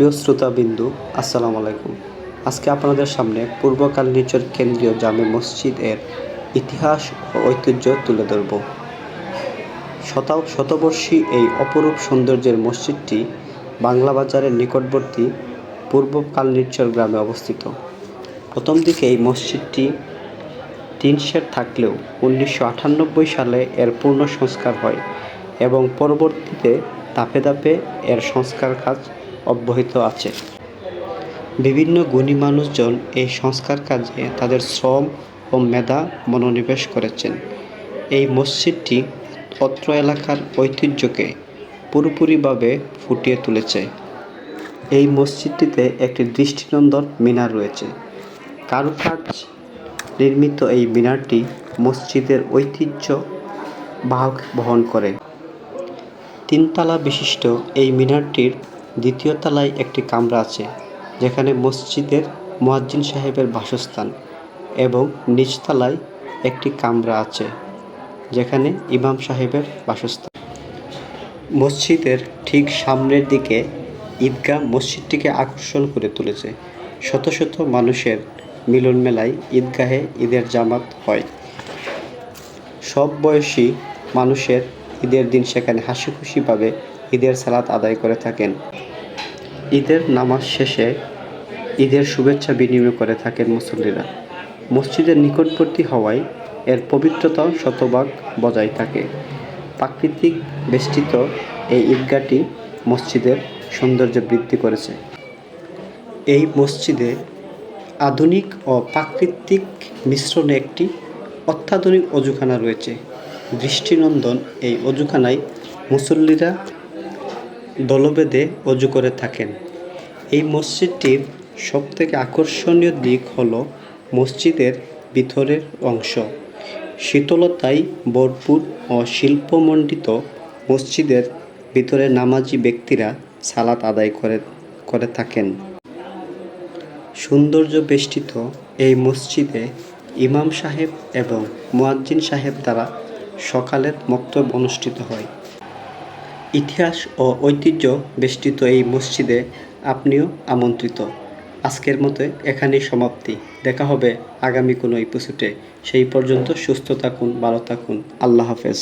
প্রিয় শ্রোতাবিন্দু, আসসালামু আলাইকুম। আজকে আপনাদের সামনে পূর্বকাল নিচর কেন্দ্রীয় জামে মসজিদ এর ইতিহাস ও ঐতিহ্য তুলে ধরব। শতবর্ষী এই অপরূপ সৌন্দর্যের মসজিদটি বাংলা বাজারের নিকটবর্তী পূর্ব কালনিরচর গ্রামে অবস্থিত। প্রথম দিকে এই মসজিদটি টিন শেড থাকলেও 1998 সালে এর পূর্ণ সংস্কার হয় এবং পরবর্তীতে ধাপে ধাপে এর সংস্কার কাজ অব্যাহত আছে। বিভিন্ন গুণী মানুষজন এই সংস্কার কাজে তাদের শ্রম ও মেধা মনোনিবেশ করেছেন। এই মসজিদটি অত্র এলাকার ঐতিহ্যকে পুরোপুরিভাবে ফুটিয়ে তুলেছে। এই মসজিদটিতে একটি দৃষ্টিনন্দন মিনার রয়েছে। কারুকাজ নির্মিত এই মিনারটি মসজিদের ঐতিহ্য বহন করে। 3 তলা বিশিষ্ট এই মিনারটির দ্বিতীয় তলায় একটি কামরা আছে, যেখানে মসজিদের মুয়াজ্জিন সাহেবের বাসস্থান, এবং নিচতলায় একটি কামরা আছে, যেখানে ইমাম সাহেবের বাসস্থান। মসজিদের ঠিক সামনের দিকে ঈদগাহ মসজিদটিকে আকর্ষণ করে তুলেছে। শত শত মানুষের মিলন মেলায় ঈদগাহে ঈদের জামাত হয়। সব বয়সী মানুষের ঈদের দিন সেখানে হাসিখুশিভাবে ঈদের সালাত আদায় করে থাকেন। ঈদের নামাজ শেষে ঈদের শুভেচ্ছা বিনিময় করে থাকেন মুসল্লিরা। মসজিদের নিকটবর্তী হওয়ায় এর পবিত্রতাও শতভাগ বজায় থাকে। প্রাকৃতিক বেষ্টিত এই ঈদগাহটি মসজিদের সৌন্দর্য বৃদ্ধি করেছে। এই মসজিদে আধুনিক ও প্রাকৃতিক মিশ্রণে একটি অত্যাধুনিক অজুখানা রয়েছে। দৃষ্টিনন্দন এই অজুখানায় মুসল্লিরা দলবেঁধে অজু করে থাকেন। এই মসজিদটির সবথেকে আকর্ষণীয় দিক হল মসজিদের ভিতরের অংশ। শীতলতায় ভরপুর ও শিল্পমণ্ডিত মসজিদের ভিতরে নামাজি ব্যক্তিরা সালাত আদায় করে থাকেন। সৌন্দর্য বেষ্টিত এই মসজিদে ইমাম সাহেব এবং মুয়াজ্জিন সাহেব দ্বারা সকালের মক্তব অনুষ্ঠিত হয়। ইতিহাস ও ঐতিহ্য বেষ্টিত এই মসজিদে আপনিও আমন্ত্রিত। আজকের মতো এখানেই সমাপ্তি। দেখা হবে আগামী কোনো এপিসোডে। সেই পর্যন্ত সুস্থ থাকুন, ভালো থাকুন। আল্লাহ হাফেজ।